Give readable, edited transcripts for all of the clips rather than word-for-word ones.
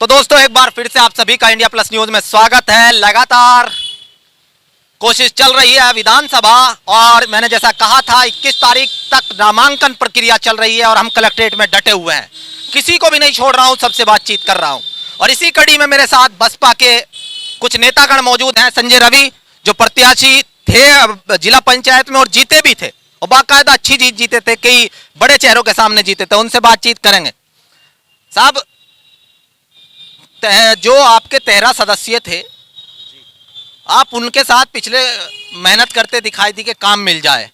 तो दोस्तों एक बार फिर से आप सभी का इंडिया प्लस न्यूज में स्वागत है। लगातार कोशिश चल रही है विधानसभा और मैंने जैसा कहा था 21 तारीख तक नामांकन प्रक्रिया चल रही है और हम कलेक्ट्रेट में डटे हुए हैं, किसी को भी नहीं छोड़ रहा हूं, सबसे बातचीत कर रहा हूं। और इसी कड़ी में मेरे साथ बसपा के कुछ नेतागण मौजूद हैं। संजय रवि जो प्रत्याशी थे जिला पंचायत में और जीते भी थे और बाकायदा अच्छी जीत जीते थे, कई बड़े चेहरों के सामने जीते थे, उनसे बातचीत करेंगे। साहब, जो आपके 13 सदस्य थे, आप उनके साथ पिछले मेहनत करते दिखाई दी कि काम मिल जाए,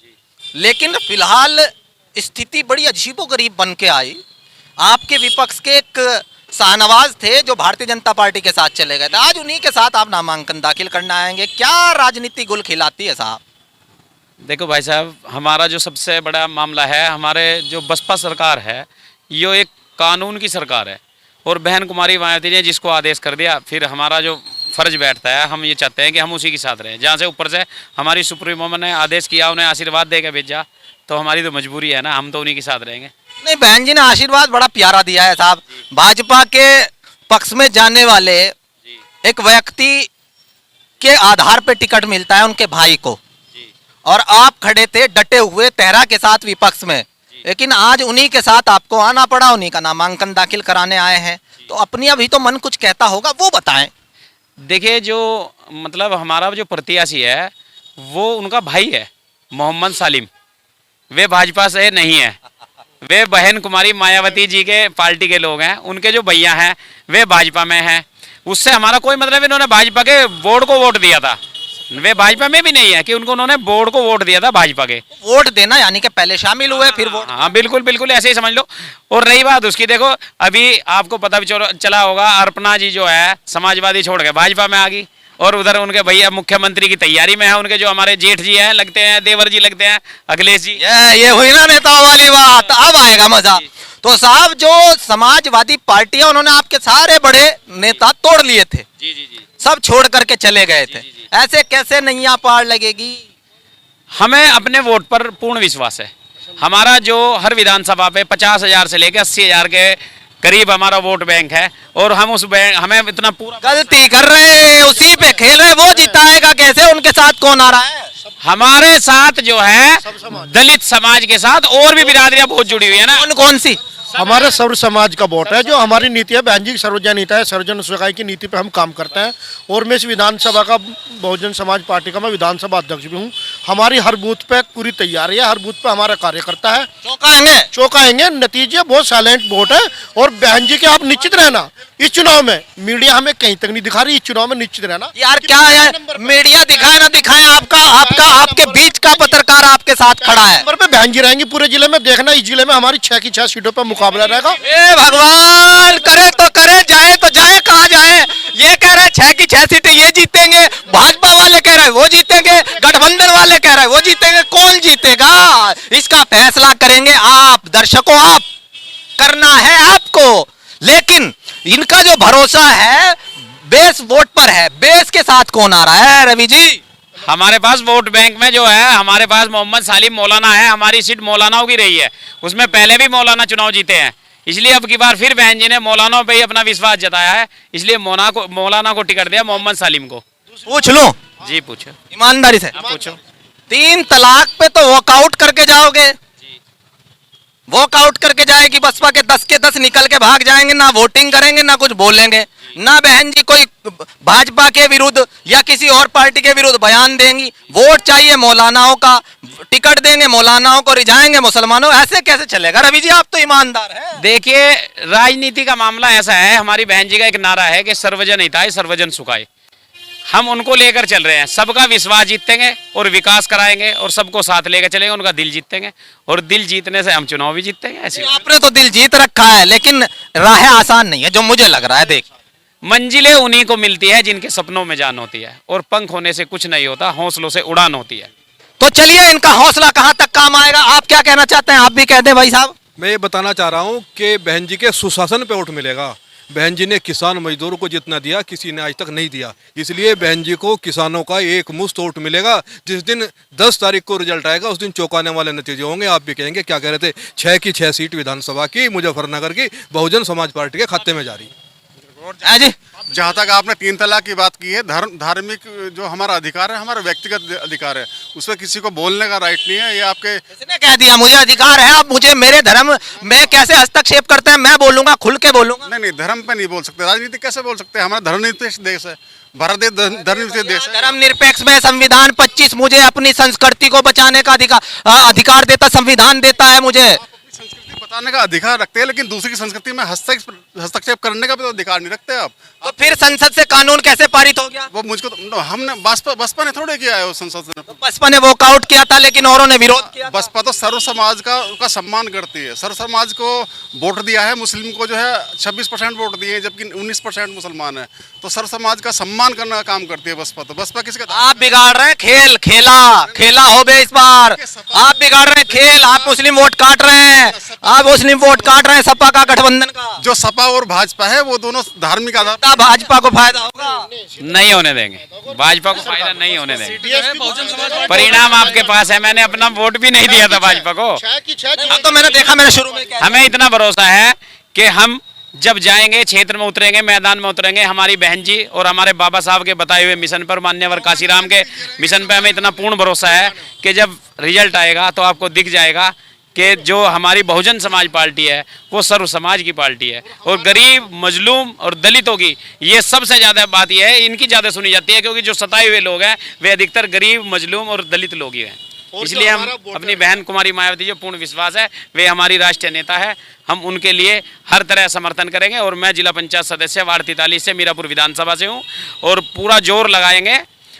लेकिन फिलहाल स्थिति बड़ी अजीबोगरीब बन के आई। आपके विपक्ष के एक शाहनवाज थे जो भारतीय जनता पार्टी के साथ चले गए थे, आज उन्हीं के साथ आप नामांकन दाखिल करने आएंगे। क्या राजनीति गुल खिलाती है साहब? देखो भाई साहब, हमारा जो सबसे बड़ा मामला है, हमारे जो बसपा सरकार है, ये एक कानून की सरकार है और बहन कुमारी मायावती ने जिसको आदेश कर दिया, फिर हमारा जो फर्ज बैठता है, हम ये चाहते हैं कि हम उसी के साथ रहें। जहाँ से ऊपर से हमारी सुप्रीमो ने आदेश किया, उन्हें आशीर्वाद दे के भेजा, तो हमारी तो मजबूरी है ना, हम तो उन्हीं के साथ रहेंगे। नहीं, बहन जी ने आशीर्वाद बड़ा प्यारा दिया है साहब। भाजपा के पक्ष में जाने वाले एक व्यक्ति के आधार पे टिकट मिलता है उनके भाई को, और आप खड़े थे डटे हुए 13 के साथ विपक्ष में, लेकिन आज उन्हीं के साथ आपको आना पड़ा, उन्हीं का नामांकन दाखिल कराने आए हैं, तो अपनी अभी तो मन कुछ कहता होगा, वो बताएं। देखिए, जो मतलब हमारा जो प्रत्याशी है वो उनका भाई है, मोहम्मद सालिम। वे भाजपा से नहीं है, वे बहन कुमारी मायावती जी के पार्टी के लोग हैं। उनके जो भैया हैं वे भाजपा में हैं, उससे हमारा कोई मतलब। इन्होंने भाजपा के बोर्ड को वोट दिया था, वे भाजपा में भी नहीं है कि उनको उन्होंने बोर्ड को वोट दिया था भाजपा के। वोट देना यानी कि पहले शामिल हुए फिर वोट। हाँ बिल्कुल बिल्कुल, ऐसे ही समझ लो। और रही बात उसकी, देखो अभी आपको पता भी चला होगा, अर्पणा जी जो है समाजवादी छोड़ के भाजपा में आ गई, और उधर उनके भैया मुख्यमंत्री की तैयारी में है। उनके जो हमारे जेठ जी हैं लगते हैं, देवर जी लगते हैं, अखिलेश जी। ये हुई ना नेताओं वाली बात, अब आएगा मजा। तो साहब, जो समाजवादी पार्टी है उन्होंने आपके सारे बड़े नेता तोड़ लिए थे, जी जी जी, सब छोड़ करके चले गए थे। ऐसे कैसे नैया पार लगेगी? हमें अपने वोट पर पूर्ण विश्वास है। हमारा जो हर विधानसभा पे 50,000 से लेकर 80,000 के करीब हमारा वोट बैंक है, और हम उस बैंक, हमें इतना पूरा। गलती कर रहे हैं, उसी पे खेल रहे, वो जिताएगा कैसे? उनके साथ कौन आ रहा है? हमारे साथ जो है दलित समाज के साथ और भी बिरादरियां बहुत जुड़ी हुई है ना। कौन कौन सी? हमारे सर्व समाज का वोट है। जो हमारी नीति है, बहन जी की सर्वजन नीति है, सर्वजन सुखाई की नीति पे हम काम करते हैं। और मैं इस विधानसभा का, बहुजन समाज पार्टी का मैं विधानसभा अध्यक्ष भी हूँ। हमारी हर बूथ पे पूरी तैयारी है, हर बूथ पे हमारा कार्यकर्ता है। चौंकाएंगे। नतीजे बहुत साइलेंट वोट है। और बहन जी के आप निश्चित रहना, इस चुनाव में मीडिया हमें कहीं तक नहीं दिखा रही, इस चुनाव में निश्चित रहना। यार क्या है, मीडिया दिखाए ना दिखाए, आपके बीच का पत्रकार आपके साथ खड़ा है। नंबर पे बहन जी रहेंगी पूरे जिले में। देखना, इस जिले में हमारी 6 की 6 सीटों पर मुकाबला रहेगा। ए भगवान, करे तो करे, जाए तो जाए, कहाँ जाए? ये कह रहे 6 की 6 सीटें ये जीतेंगे, भाजपा वाले कह रहे वो जीतेंगे, गठबंधन वाले कह रहे वो जीतेंगे। कौन जीतेगा इसका फैसला करेंगे आप दर्शकों, आप करना है आपको। लेकिन इनका जो भरोसा है बेस वोट पर है, बेस के साथ कौन आ रहा है रवि जी? हमारे पास वोट बैंक में जो है, हमारे पास मोहम्मद सालिम मौलाना है। हमारी सीट मौलानाओं की रही है, उसमें पहले भी मौलाना चुनाव जीते हैं, इसलिए अब की बार फिर बहन जी ने मौलानाओं पे ही अपना विश्वास जताया है, इसलिए मौलाना को टिकट दिया, मोहम्मद सालिम को। पूछ लो जी पूछो, ईमानदारी से पूछो। 3 तलाक पे तो वॉकआउट करके जाओगे? वॉकआउट करके जाएगी बसपा के 10 के 10 निकल के भाग जाएंगे, ना वोटिंग करेंगे, ना कुछ बोलेंगे, ना बहन जी कोई भाजपा के विरुद्ध या किसी और पार्टी के विरुद्ध बयान देंगी। वोट चाहिए मौलानाओं का, टिकट देंगे मौलानाओं को, रिझाएंगे मुसलमानों। ऐसे कैसे चलेगा रवि जी? आप तो ईमानदार हैं। देखिए, राजनीति का मामला ऐसा है, हमारी बहन जी का एक नारा है कि सर्वजन हिताय सर्वजन सुखाय। हम उनको लेकर चल रहे हैं, सबका विश्वास जीतेंगे और विकास कराएंगे और सबको साथ लेकर चलेंगे, उनका दिल जीतेंगे, और दिल जीतने से हम चुनाव भी जीतेंगे। ऐसे आपने तो दिल जीत रखा है, लेकिन राह आसान नहीं है जो मुझे लग रहा है। देख, मंजिलें उन्हीं को मिलती है जिनके सपनों में जान होती है, और पंख होने से कुछ नहीं होता, हौसलों से उड़ान होती है। तो चलिए, इनका हौसला कहाँ तक काम आएगा? आप क्या कहना चाहते हैं? आप भी कह दें भाई साहब। मैं ये बताना चाह रहा हूँ कि बहन जी के सुशासन पे वोट मिलेगा। बहन जी ने किसान मजदूरों को जितना दिया किसी ने आज तक नहीं दिया, इसलिए बहन जी को किसानों का एक मुश्त वोट मिलेगा। जिस दिन 10 तारीख को रिजल्ट आएगा उस दिन चौंकाने वाले नतीजे होंगे। आप भी कहेंगे क्या कह रहे थे, 6 की 6 सीट विधानसभा की मुजफ्फरनगर की बहुजन समाज पार्टी के खाते में जा रही। है जी। जहाँ तक आपने 3 तलाक की बात की है, धार्मिक जो हमारा अधिकार है, हमारा व्यक्तिगत अधिकार है, उसमें किसी को बोलने का राइट नहीं है। ये आपके किसने कह दिया मुझे अधिकार है? आप मुझे मेरे धर्म में कैसे हस्तक्षेप करते हैं? मैं बोलूंगा, खुल के बोलूंगा। नहीं नहीं, धर्म पे नहीं बोल सकते, राजनीति कैसे बोल सकते हैं? हमारा धर्मनिरपेक्ष देश है, भारत देश धर्मनिरपेक्ष देश है। धर्मनिरपेक्ष में संविधान 25 मुझे अपनी संस्कृति को बचाने का अधिकार देता, संविधान देता है मुझे। संस्कृति बताने का अधिकार रखते हैं, लेकिन दूसरी की संस्कृति में हस्तक्षेप करने का भी तो अधिकार नहीं रखते आप। तो फिर संसद से कानून कैसे पारित हो गया? वो मुझको हमने बसपा ने थोड़े किया है, वो संसद ने। तो बसपा ने वॉकआउट किया था, लेकिन औरों ने विरोध किया था। बसपा तो सर्व समाज का सम्मान करती है, सर्व समाज को वोट दिया है। मुस्लिम को जो है 26% वोट दिए, जबकि 19% मुसलमान है। तो सर्व समाज का सम्मान करने का काम करती है बसपा। तो बसपा किसका? आप बिगाड़ रहे हैं खेल, खेला हो बे इस बार। आप बिगाड़ रहे हैं खेल, आप मुस्लिम वोट काट रहे हैं, आप मुस्लिम वोट काट रहे हैं सपा का, गठबंधन का। जो सपा और भाजपा है वो दोनों धार्मिक आधार पर। भाजपा को फायदा होगा? नहीं होने देंगे, भाजपा को फायदा नहीं होने देंगे। परिणाम आपके पास है, मैंने अपना वोट भी नहीं दिया था भाजपा को। हाँ, तो मैंने देखा, मैंने शुरू में क्या हमें इतना भरोसा है कि हम जब जाएंगे, क्षेत्र में उतरेंगे, मैदान में उतरेंगे, हमारी बहन जी और हमारे बाबा साहब के बताए हुए मिशन पर, मान्यवर काशीराम के मिशन पर हमें इतना पूर्ण भरोसा है कि जब रिजल्ट आएगा तो आपको दिख जाएगा कि जो हमारी बहुजन समाज पार्टी है वो सर्व समाज की पार्टी है। और गरीब, मजलूम और दलितों की ये सबसे ज़्यादा बात ये है, इनकी ज़्यादा सुनी जाती है, क्योंकि जो सताए हुए लोग हैं वे अधिकतर गरीब, मजलूम और दलित लोग ही हैं। इसलिए हम अपनी बहन कुमारी मायावती जो पूर्ण विश्वास है, वे हमारी राष्ट्रीय नेता है, हम उनके लिए हर तरह समर्थन करेंगे। और मैं जिला पंचायत सदस्य वार्ड 43 से, मीरापुर विधानसभा से हूँ, और पूरा जोर लगाएंगे।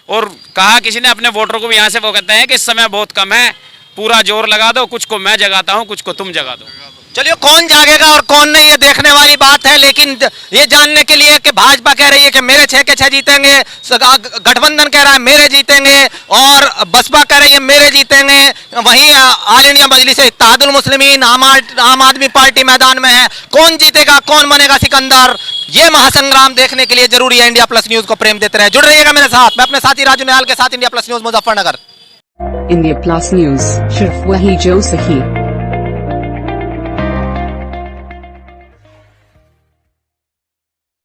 और कहा किसी ने अपने वोटरों को भी यहाँ से, वो कहते हैं कि इस समय बहुत कम है, पूरा जोर लगा दो, कुछ को मैं जगाता हूँ, कुछ को तुम जगा दो। चलिए, कौन जागेगा और कौन नहीं, ये देखने वाली बात है। लेकिन ये जानने के लिए कि भाजपा कह रही है कि मेरे 6 के 6 जीतेंगे, गठबंधन कह रहा है मेरे जीतेंगे, और बसपा कह रही है मेरे जीतेंगे, वहीं ऑल इंडिया मजलिस इत्तेहादुल मुस्लिमीन, आम आदमी पार्टी मैदान में है। कौन जीतेगा, कौन बनेगा सिकंदर, ये महासंग्राम देखने के लिए जरूरी है इंडिया प्लस न्यूज को प्रेम देते रहे, जुड़ रहिएगा मेरे साथ। मैं अपने साथी राजू निहाल के साथ, India plus news Muzaffarnagar. India plus news, सिर्फ वही जो सही।